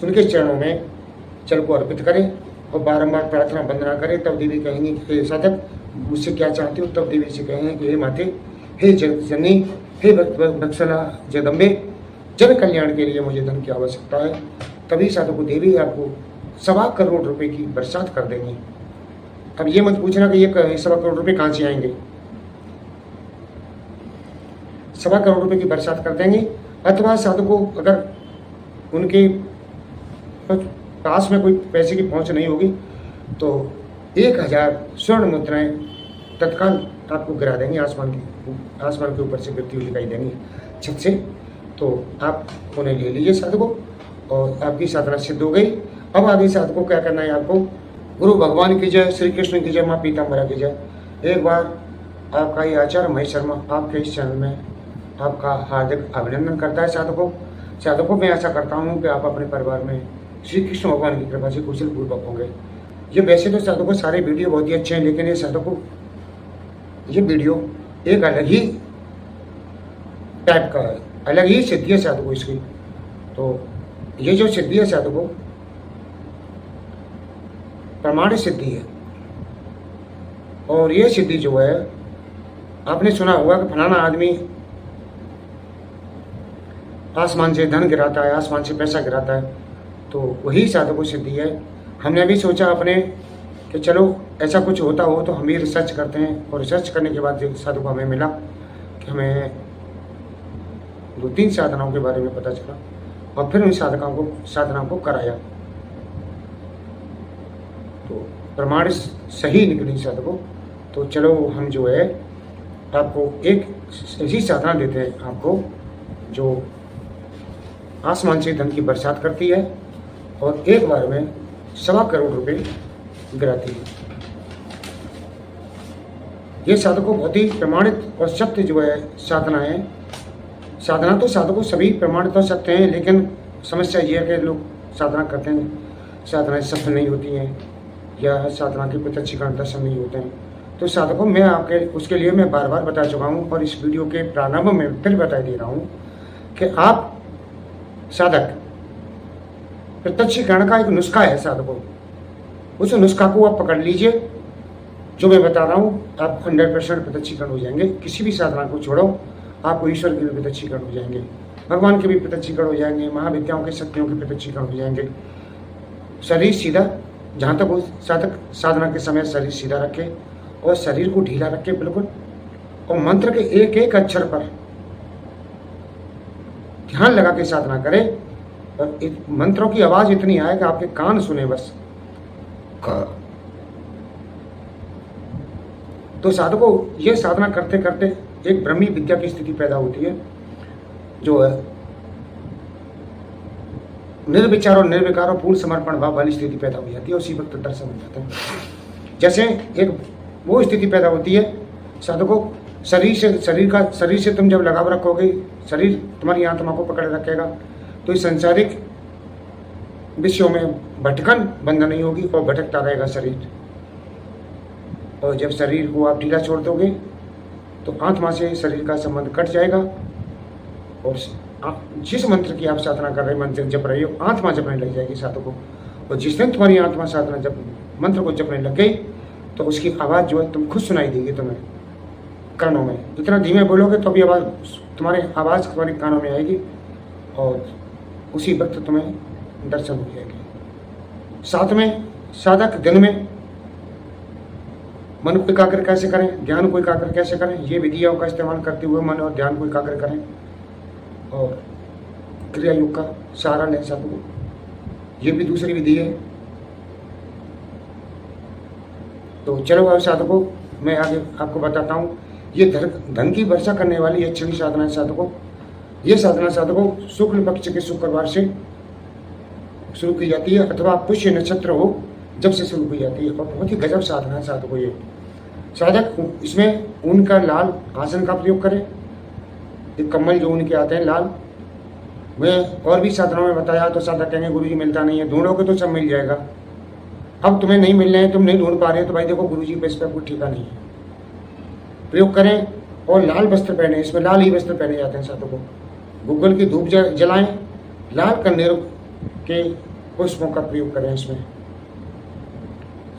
उनके चरणों में जल को अर्पित करें और बारंबार प्रार्थना वंदना करें। तब देवी कहेंगी कि हे साधक मुझसे क्या चाहते हो? तब देवी से कहेंगे कि हे माते, हे जननी, हे वत्सला जगदम्बे, जन कल्याण के लिए मुझे धन की आवश्यकता है। तभी साधक को देवी आपको 1.25 करोड़ रुपए की बरसात कर देंगी। अब ये मत पूछना कि ये 1.25 करोड़ रुपए कहाँ से आएंगे। 1.25 करोड़ रुपए की बरसात कर देंगे। अथवा साधक को अगर उनके पास में कोई पैसे की पहुंच नहीं होगी तो 1000 स्वर्ण मुद्राएं तत्काल आपको गिरा देंगे। आसमान के ऊपर से गिरती हुई दिखाई देंगी छत से। तो आप उन्हें ले लीजिए साधकों, और आपकी साधना सिद्ध हो गई। अब आगे साधकों क्या करना है आपको? गुरु भगवान की जय, श्री कृष्ण की जय, माँ पीताम्बरा की जय। एक बार आपका ये आचार्य महेश शर्मा आपके इस चैनल में आपका हार्दिक अभिनंदन करता है। साधकों मैं ऐसा करता हूँ कि आप अपने परिवार में श्री कृष्ण भगवान की कृपा से कुशल पूर्वक होंगे। ये वैसे तो साधकों सारे वीडियो बहुत ही अच्छे हैं, लेकिन ये साधकों ये वीडियो एक अलग ही टाइप का है, अलग ही सिद्धि है साधकों इसकी। तो ये जो सिद्धि है साधकों प्रमाणित सिद्धि है। और ये सिद्धि जो है आपने सुना होगा कि फलाना आदमी आसमान से धन गिराता है, आसमान से पैसा गिराता है, तो वही साधकों सिद्धि है। हमने अभी सोचा अपने कि चलो ऐसा कुछ होता हो तो हम भी रिसर्च करते हैं, और रिसर्च करने के बाद साधकों हमें मिला कि हमें 2-3 साधनाओं के बारे में पता चला, और फिर उन साधनाओं को कराया तो प्रमाण सही निकली साधकों। तो चलो हम जो है आपको एक ऐसी साधना देते हैं आपको जो आसमान से धन की बरसात करती है और एक बार में 1.25 करोड़ रुपए गिराती है। ये साधकों बहुत ही प्रमाणित और सत्य जो है साधना है। साधना तो साधकों सभी प्रमाणित हो सकते हैं, लेकिन समस्या ये है कि लोग साधना करते हैं, साधनाएं सफल नहीं होती हैं, या साधना के प्रत्यक्षीकरण दर्शन नहीं होते हैं। तो साधकों मैं आपके उसके लिए मैं बार बार बता चुका हूँ, और इस वीडियो के प्रारंभ में फिर बता दे रहा हूँ कि आप साधक प्रत्यक्षीकरण का एक नुस्खा है साधकों, उस नुस्खा को आप पकड़ लीजिए। जो मैं बता रहा हूँ आप 100% प्रत्यक्षीकरण हो जाएंगे। किसी भी साधना को छोड़ो, आपको ईश्वर के भी प्रत्यक्षीकरण हो जाएंगे, भगवान के भी प्रत्यक्षीकरण हो जाएंगे, महाविद्याओं के शक्तियों के प्रत्यक्षीकरण हो जाएंगे। शरीर सीधा, जहाँ तक वो साधक साधना के समय शरीर सीधा रखे और शरीर को ढीला रखे बिल्कुल, और मंत्र के एक एक अक्षर पर ध्यान लगा के साधना करे, और मंत्रों की आवाज इतनी आए कि आपके कान सुने बस। तो साधकों ये साधना करते करते एक ब्रह्मी विद्या की स्थिति पैदा होती है, जो है निर्विचार और निर्विकार और पूर्ण समर्पण भाव वाली स्थिति पैदा हो जाती है। उसी वक्त दर्शन हो जाते हैं। जैसे एक वो स्थिति पैदा होती है साधकों, शरीर से तुम जब लगाव रखोगे, शरीर तुम्हारी आत्मा को पकड़ रखेगा, तो इस सांसारिक विषयों में भटकन बंद नहीं होगी और भटकता रहेगा शरीर। और जब शरीर को आप ढीला छोड़ दोगे तो आत्मा से शरीर का संबंध कट जाएगा, और जिस मंत्र की आप साधना कर रहे मंत्र जप रहे हो, आत्मा जपने लग जाएगी साधकों। और जिस दिन तुम्हारी आत्मा साधना जब मंत्र को जपने लग गई तो उसकी आवाज़ जो है तुम खुद सुनाई देगी तुम्हें कानों में। इतना धीमे बोलोगे तो भी आवाज़ तुम्हारे कानों में आएगी, और उसी वक्त तुम्हें दर्शन हो जाएगी। साथ में साधक दिन में मन को एकाग्र कैसे करें, ध्यान को एकाग्र कैसे करें, ये विधियों का इस्तेमाल करते हुए मन और ध्यान को एकाग्र करें, और क्रिया योग का सहारा लें साधकों। ये भी दूसरी विधि है। तो चलो अब साधकों मैं आगे आपको बताता हूँ। ये धन की वर्षा करने वाली एक छठी साधना है साधकों। ये साधना साधकों शुक्ल पक्ष के शुक्रवार से शुरू की जाती है, अथवा पुष्य नक्षत्र हो जब से शुरू की जाती है, और बहुत ही गजब साधना है साधकों। ये साधक इसमें ऊन का लाल आसन का प्रयोग करें, एक कम्बल जो ऊन के आते हैं लाल। मैं और भी साधनाओं में बताया तो साधक कहेंगे गुरुजी मिलता नहीं है, ढूंढोगे तो सब मिल जाएगा। अब तुम्हें नहीं मिल रहे हैं, तुम नहीं ढूंढ पा रहे हो, तो भाई देखो गुरुजी पे इस पर कोई ठिकाना नहीं है। प्रयोग करें और लाल वस्त्र पहने, इसमें लाल ही वस्त्र पहने जाते हैं साधकों को। गूगल की धूप जलाएं, लाल कन्नेर के पुष्पों का प्रयोग करें इसमें।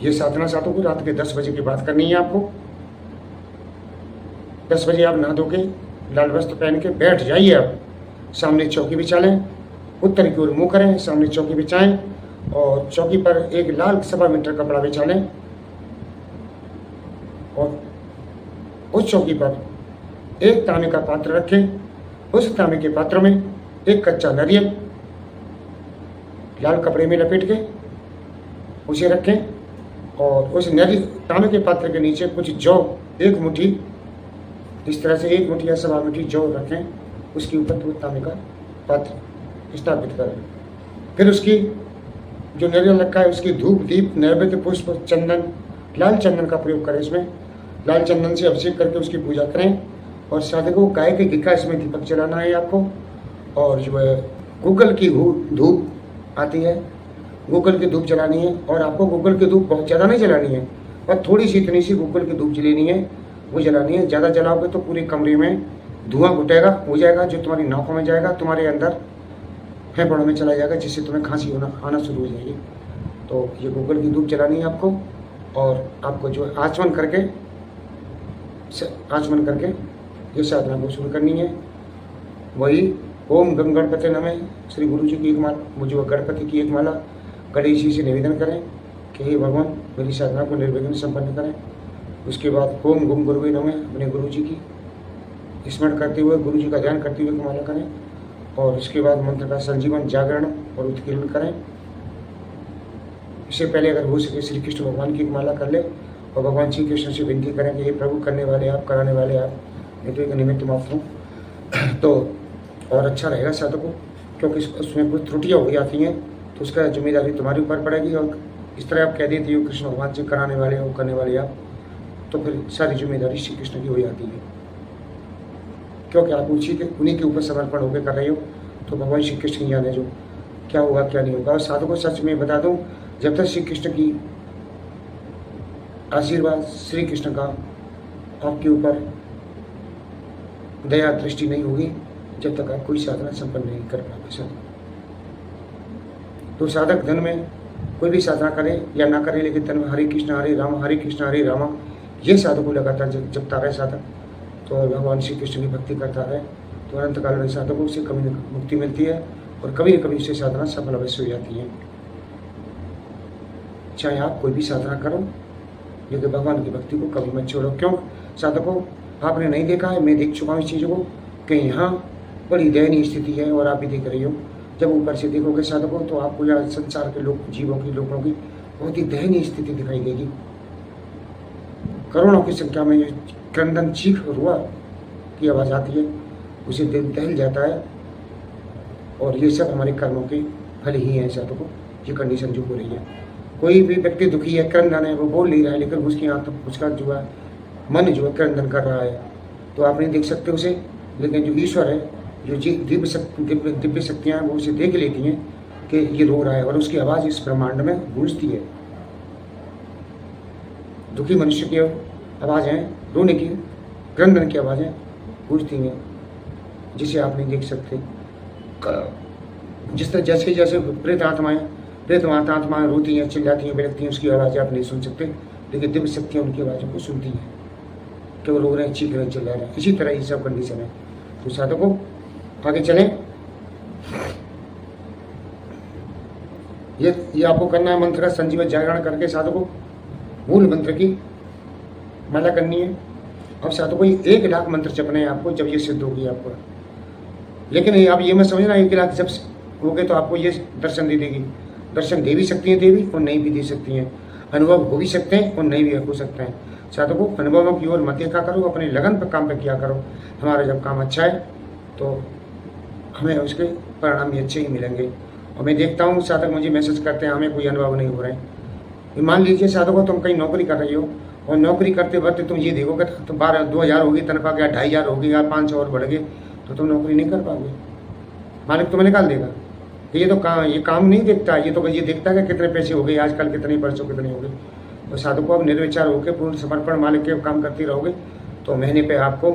ये साधना साधकों रात के 10 बजे की बात करनी है आपको। 10 बजे आप नहा धो के लाल वस्त्र पहन के बैठ जाइए। आप सामने चौकी बिछा लें, उत्तर की ओर मुँह करें, सामने चौकी बिछाएं और चौकी पर एक लाल 1.25 मीटर कपड़ा बिछा लें और उस चौकी पर एक तांबे का पात्र रखें। उस तांबे के पात्र में एक कच्चा नारियल लाल कपड़े में लपेट के उसे रखें और उस नारियल तांबे के पात्र के नीचे कुछ जौ, एक मुट्ठी, इस तरह से 1 मुट्ठी या 1.25 मुट्ठी जौ रखें। उसके ऊपर वो तांबे का पात्र स्थापित करें। फिर उसकी जो नारियल रखा है उसकी धूप, दीप, नैवेद्य, पुष्प, चंदन, लाल चंदन का प्रयोग करें। इसमें लाल चंदन से अभिषेक करके उसकी पूजा करें और साधकों गाय के घी का इसमें दीपक जलाना है आपको। और जो है गूगल की धूप आती है, गूगल की धूप जलानी है और आपको गूगल की धूप बहुत ज़्यादा नहीं जलानी है, पर थोड़ी सी इतनी सी गूगल की धूप जलानी है, वो जलानी है। ज़्यादा जलाओगे तो पूरे कमरे में धुआं घुटेगा हो जाएगा, जो तुम्हारी नाकों में जाएगा, तुम्हारे अंदर फेफड़ों में चला जाएगा, जिससे तुम्हें खांसी आना शुरू हो जाएगी। तो ये गूगल की धूप जलानी है आपको और आपको जो आचमन करके ये साधना को शुरू करनी है। वही ओम गंग गणपति नमः श्री गुरु जी की एक माला, जो गणपति की एक माला गणेश जी से निवेदन करें कि हे भगवान मेरी साधना को निर्विघ्न संपन्न करें। उसके बाद ओम गुम गुरुवे नमः अपने गुरु जी की स्मरण करते हुए, गुरु जी का ध्यान करते हुए माला करें और उसके बाद मंत्र का संजीवन, जागरण और उत्कीर्ण करें। इससे पहले अगर हो सके श्री कृष्ण भगवान की एक माला कर ले और भगवान श्री कृष्ण से विनती करें कि हे प्रभु करने वाले आप, कराने वाले आप, नहीं तो एक निमित्त मात्र हूँ। तो और अच्छा रहेगा साधकों, क्योंकि उसमें कुछ त्रुटियाँ हो जाती हैं तो उसका जिम्मेदारी तुम्हारे ऊपर पड़ेगी। और इस तरह आप कह देती हो कृष्ण भगवान से कराने वाले हो, करने वाले आप, तो फिर सारी जिम्मेदारी श्री कृष्ण की हो जाती है, क्योंकि आप उन्हीं के ऊपर समर्पण होकर कर रहे हो। तो भगवान श्री कृष्ण ही जाने जो क्या होगा क्या नहीं होगा। और साधकों सच में बता दूं, जब तक श्री कृष्ण की आशीर्वाद, श्री कृष्ण का आपके ऊपर दया दृष्टि नहीं होगी, जब तक आप कोई साधना संपन्न नहीं कर पाओगे। साधक तो साधक धन में कोई भी साधना करे या ना करे, लेकिन तन में हरे कृष्ण हरे रामा ये साधक को लगातार जपता रहे साधक, तो भगवान श्री कृष्ण की भक्ति करता रहे, तो अनंत काल में साधकों से कभी मुक्ति मिलती है और कभी न कभी उससे साधना सफल अवश्य हो जाती है। चाहे आप कोई भी साधना करो, लेकिन भगवान की भक्ति को कभी मत छोड़ो। क्यों साधकों, आपने नहीं देखा है, मैं देख चुका हूँ इस चीज़ों को कि यहाँ बड़ी दयनीय स्थिति है और आप भी देख रही हो। जब ऊपर से देखोगे साधकों तो आपको यहाँ संसार के लोगों की बहुत ही दयनीय स्थिति दिखाई देगी। करोड़ों की संख्या में ये क्रंदन, चीख, रुआ की आवाज़ आती है, उसे दिल दहल जाता है। और ये सब हमारे कर्मों के फल ही हैं साधकों, ये कंडीशन जो हो रही है। कोई भी व्यक्ति दुखी है, क्रंदन है, वो बोल नहीं रहा है, लेकिन उसकी उसका जो है मन जो है क्रंदन कर रहा है, तो आप नहीं देख सकते उसे, लेकिन जो ईश्वर है, जो दिव्य शक्तियाँ हैं, वो उसे देख लेती हैं कि ये रो रहा है और उसकी आवाज़ इस ब्रह्मांड में गूंजती है। दुखी मनुष्य की आवाज़ें, रोने की, क्रंदन की आवाज़ें गूंजती हैं, जिसे आप नहीं देख सकते। जिस तरह जैसे प्रेत आत्माएं रोती हैं, चिल्लाती हैं, बिलखती हैं, उसकी आवाज़ें आप नहीं सुन सकते, लेकिन दिव्य शक्तियाँ उनकी आवाज़ों को सुनती हैं कि वो रो रहे हैं, चीख रहे हैं, चिल्ला रहे हैं। इसी तरह ये सब कंडीशन है। तो साधकों आगे चलें। ये आपको करना है मंत्र का संजीवन जागरण करके साधकों मूल मंत्र की माला करनी है। अब साधकों 1 लाख मंत्र जपने हैं आपको, जब ये सिद्ध होगी आपको। लेकिन आप ये मत समझना 1 लाख जब हो गए तो आपको ये दर्शन दे देगी। दर्शन दे भी सकती हैं देवी और नहीं भी दे सकती हैं, अनुभव हो भी सकते हैं और नहीं भी हो सकते हैं। साधकों अनुभवों की ओर मत देखा करो, अपने लगन पर काम पे किया करो। हमारा जब काम अच्छा है तो हमें उसके परिणाम भी अच्छे ही मिलेंगे। और मैं देखता हूँ साधक मुझे मैसेज करते हैं हमें कोई अनुभव नहीं हो रहे हैं। मान लीजिए साधकों तुम कहीं नौकरी कर रही हो और नौकरी करते वक्त तुम ये देखोगे तो 2,000 होगी तनख्वाह, क्या 2,500 होगी या 500 और बढ़ गए, तो तुम नौकरी नहीं कर पाओगे, मालिक तुम्हें निकाल देगा। ये तो ये काम नहीं देखता, ये तो ये देखता है कि कितने पैसे हो गए आजकल, कितने परसों कितने हो गए। और साधकों अब निर्विचार होकर पूर्ण समर्पण मालिक के काम करती रहोगे तो महीने पे आपको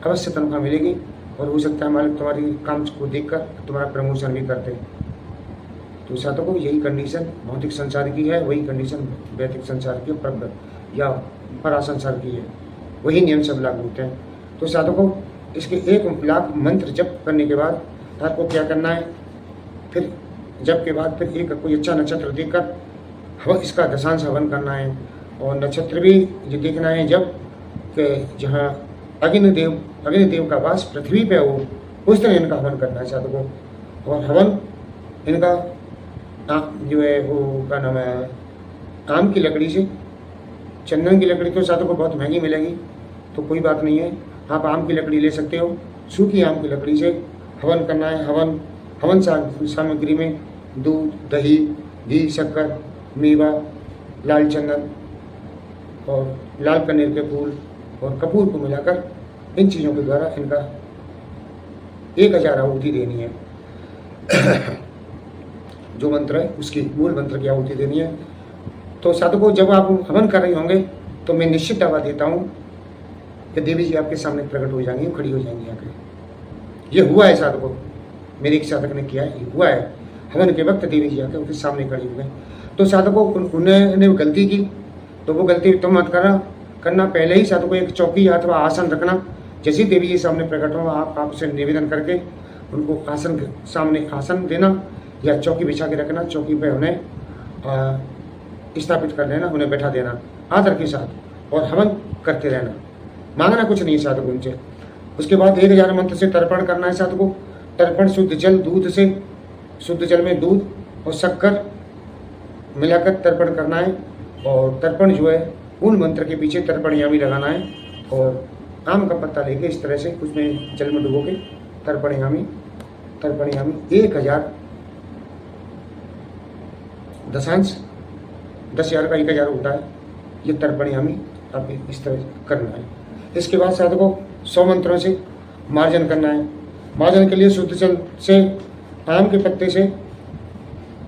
अवश्य तनख्वाह मिलेगी। और हो सकता है मालिक तुम्हारी काम को देखकर तुम्हारा प्रमोशन भी करते। तो साधकों यही कंडीशन भौतिक संसार की है, वही कंडीशन वैदिक संसार की या परा संसार की है, वही नियम सब लागू होते हैं। तो साधकों इसके 1 लाख मंत्र जप करने के बाद आपको क्या करना है, फिर जप के बाद फिर एक कोई अच्छा नक्षत्र देखकर हवन, इसका दशांश हवन करना है। और नक्षत्र भी ये देखना है जब कि जहाँ अग्निदेव का वास पृथ्वी पे हो, उस तरह इनका हवन करना है साधकों। और हवन इनका जो है वो क्या नाम है, आम की लकड़ी से, चंदन की लकड़ी तो साधकों बहुत महंगी मिलेगी, तो कोई बात नहीं है, आप आम की लकड़ी ले सकते हो। सूखी आम की लकड़ी से हवन करना है। हवन सामग्री में दूध, दही, घी, शक्कर, मेवा, लाल चंदन और लाल कनेर के फूल और कपूर को मिलाकर इन चीज़ों के द्वारा इनका 1000 आहुति देनी है। जो मंत्र है उसकी मूल मंत्र की आहुति देनी है। तो साधकों जब आप हवन कर रहे होंगे तो मैं निश्चित दावा देता हूँ कि देवी जी आपके सामने प्रकट हो जाएंगी, खड़ी हो जाएंगी आकर। ये हुआ है साधकों, मेरे एक साधक ने किया है, ये हुआ है। हवन के वक्त देवी जी आकर उनके सामने खड़ी हो गई। तो साधकों उन्होंने गलती की, तो वो गलती तो मत करना। पहले ही साधकों एक चौकी अथवा आसन रखना। जैसे देवी जी सामने प्रकट हो आप उसे निवेदन करके उनको आसन के सामने आसन देना या चौकी बिछा के रखना। चौकी पे उन्हें स्थापित कर देना, उन्हें बैठा देना आदर के साथ, और हवन करते रहना। मांगना कुछ नहीं साधकों उनसे। उसके बाद 1000 मंत्र से तर्पण करना है साधकों। तर्पण शुद्ध जल, दूध से, शुद्ध जल में दूध और शक्कर मिलाकर तर्पण करना है। और तर्पण जो है मूल मंत्र के पीछे तर्पणयामी लगाना है। और आम का पत्ता लेके इस तरह से उसमें जल में डुबो के तर्पणयामी 1000 दशांश 10,000 का 1000 होता है, ये तर्पणयामी आप इस तरह करना है। इसके बाद साधकों 100 मंत्रों से मार्जन करना है। मार्जन के लिए शुद्ध जल से आम के पत्ते से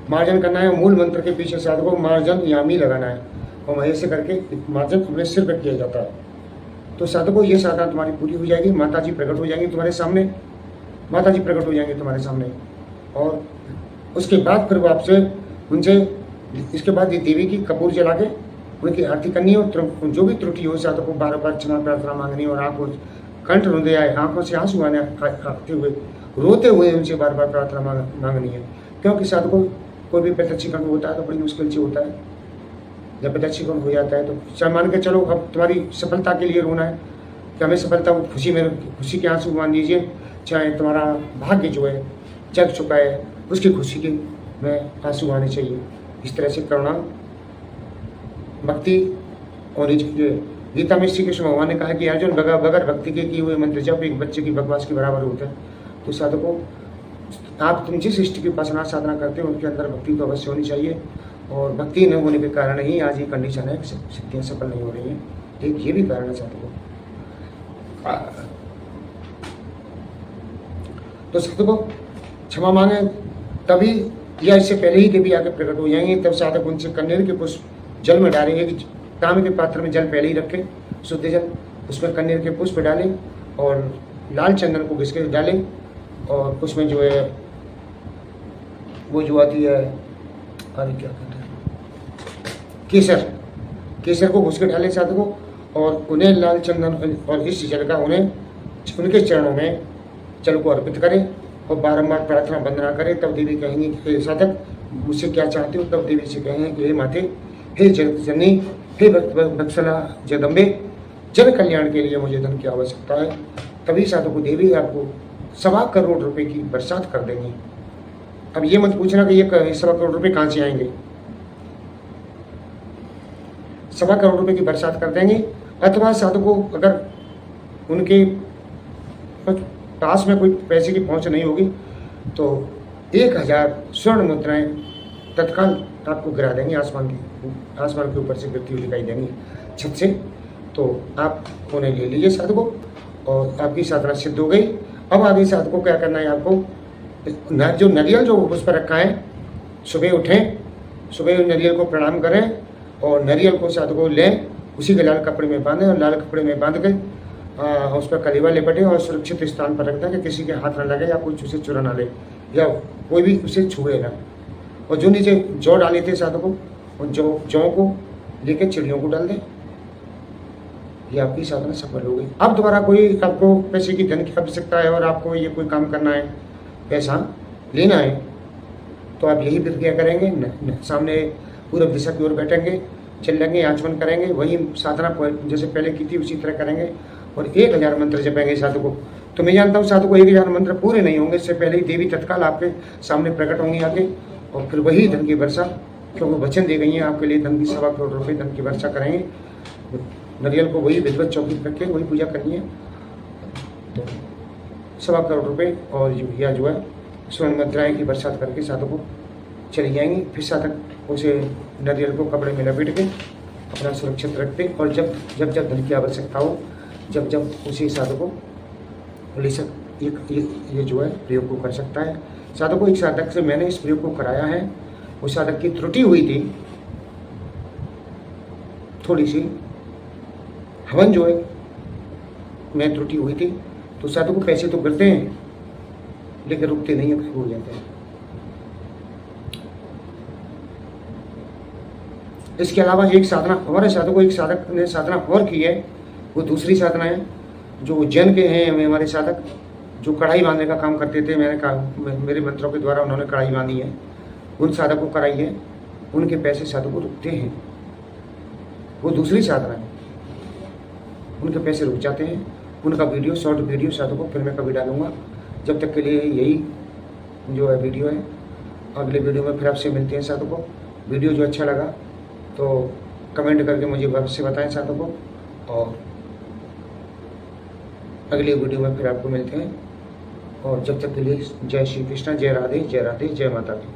मार्जन करना है। मूल मंत्र के पीछे साधकों मार्जन यामी लगाना है और ऐसे करके मार्जन अपने सिर पर किया जाता है। तो साधकों ये साधना तुम्हारी पूरी हो जाएगी। माता जी प्रकट हो जाएंगी तुम्हारे सामने, माता जी प्रकट हो जाएंगे तुम्हारे सामने। और उसके बाद फिर वो आपसे उनसे इसके बाद ये देवी की कपूर जला के उनकी आरती करनी हो। जो भी त्रुटि हो साधकों बार बार क्षमा प्रार्थना मांगनी और आंखों कंठ रुंधे आए, आंखों से आंसू आते हुए रोते हुए उनसे बार बार प्रार्थना मांगनी है। क्योंकि साधकों कोई भी प्रत्यक्षीकरण होता है तो बड़ी मुश्किल से होता है। जब प्रत्यक्षीकरण हो जाता है तो चाहे मान के चलो अब तुम्हारी सफलता के लिए रोना है कि हमें सफलता, खुशी के आंसू मान लीजिए। चाहे तुम्हारा भाग्य जो है जग चुका है उसकी खुशी के में आंसू आने चाहिए। इस तरह से करुणा भक्ति होनी चाहिए। गीता में श्री कृष्ण भगवान ने कहा कि अर्जुन बगैर भक्ति के किए हुए मंत्र जब एक बच्चे की बकवास के बराबर होते हैं। तो साधकों तुम जिस इष्ट की उपासना साधना करते हो उनके अंदर भक्ति तो अवश्य होनी चाहिए। और भक्ति न होने के कारण ही आज ये कंडीशन है, सिद्धियाँ सफल नहीं हो रही हैं। एक ये भी कारण है साधकों। तो साधकों क्षमा मांगे तभी या इससे पहले ही देवी आके प्रकट हो जाएंगे। तब साधक उनसे कन्नेर के पुष्प जल में डालें। एक तांबे के पात्र में जल पहले ही रखें, शुद्ध जल, उसमें कन्नेर के पुष्प डालें और लाल चंदन को घिस के डालें। और उसमें जो है वो जो आती है, अरे क्या कहते हैं, केसर को घुस के डालें साधकों। और उन्हें लाल चंदन और इस जल का उन्हें उनके चरणों में जल को अर्पित करें और बारंबार प्रार्थना वंदना करें। तब देवी कहेंगी कि साधक मुझसे क्या चाहते हो। तब देवी से कहेंगे कि हे माते, हे जननी, हे वत्सला जगदम्बे, जन कल्याण के लिए मुझे धन की आवश्यकता है। तभी साधकों देवी आपको 1.25 करोड़ रुपए की बरसात कर देंगे। अब ये मत पूछना कि ये 1.25 करोड़ रुपए कहाँ से आएंगे। 1.25 करोड़ रुपए की बरसात कर देंगे। अथवा साधकों अगर उनके पास में कोई पैसे की पहुंच नहीं होगी तो 1000 स्वर्ण मुद्राएं तत्काल आपको गिरा देंगे। आसमान के ऊपर से गिरती हुई दिखाई देंगी छत से। तो आप उन्हें ले लीजिए साधकों और आपकी साधना सिद्ध हो गई। अब आगे साधकों को क्या करना है, आपको जो नारियल जो उस पर रखा है, सुबह उठें, सुबह नारियल को प्रणाम करें और नारियल को साधकों लें, उसी के लाल कपड़े में बांधें और लाल कपड़े में बांध के उस पर कलीवा लिपटें और सुरक्षित स्थान पर रख दें कि किसी के हाथ न लगे या कुछ उसे चुरा ना ले या कोई भी उसे छुए ना। और जो नीचे जौ डाले थे साधकों, और जौ को लेकर चिड़ियों को डाल दें, ये आपकी साधना सफल हो गई। अब दोबारा कोई आपको पैसे की धन की आवश्यकता है और आपको ये कोई काम करना है, पैसा लेना है, तो आप यही प्रक्रिया करेंगे। सामने पूर्व दिशा की ओर बैठेंगे, चलेंगे, आचमन करेंगे, वही साधना जैसे पहले की थी उसी तरह करेंगे और 1000 मंत्र जपेंगे साधकों। तो मैं जानता हूँ साधकों 1000 मंत्र पूरे नहीं होंगे, इससे पहले ही देवी तत्काल आपके सामने प्रकट होंगी आगे, और फिर वही धन की वर्षा, क्योंकि वचन दी गई है आपके लिए धन की 2.25 करोड़ रुपये धन की वर्षा करेंगे। नारियल को वही विधिवत चौकी रख के वही पूजा करनी है, तो 2.25 करोड़ रुपये और या जो है स्वर्ण मुद्राएं की बरसात करके साधकों चली जाएंगी। फिर साधक उसे नारियल को कपड़े में लपेट के अपना सुरक्षित रखते, और जब जब धन की आवश्यकता हो, जब उसी साधकों ले ये जो है प्रयोग को कर सकता है। साधकों एक साधक से मैंने इस प्रयोग को कराया है, उस साधक की त्रुटि हुई थी थोड़ी सी, हवन जो है में त्रुटि हुई थी, तो साधकों पैसे तो गिरते हैं लेकिन रुकते नहीं है, खत्म हो जाते हैं। इसके अलावा एक साधना हमारे साधकों एक साधक ने साधना और की है, वो दूसरी साधना है जो उज्जैन के हैं हमारे साधक, जो कढ़ाई बांधने का काम करते थे। मैंने कहा मेरे मंत्रों के द्वारा उन्होंने कढ़ाई बांधी है, उन साधकों को कराई है, उनके पैसे साधकों रुकते हैं। वो दूसरी साधना है, उनके पैसे रुक जाते हैं। उनका वीडियो, शॉर्ट वीडियो साधकों फिर मैं कभी डालूंगा। जब तक के लिए यही जो है वीडियो है, अगले वीडियो में फिर आपसे मिलते हैं साधकों। वीडियो जो अच्छा लगा तो कमेंट करके मुझे अवश्य बताएं साधकों, और अगले वीडियो में फिर आपको मिलते हैं। और जब तक के लिए जय श्री कृष्ण, जय राधे, जय राधे, जय माता दी।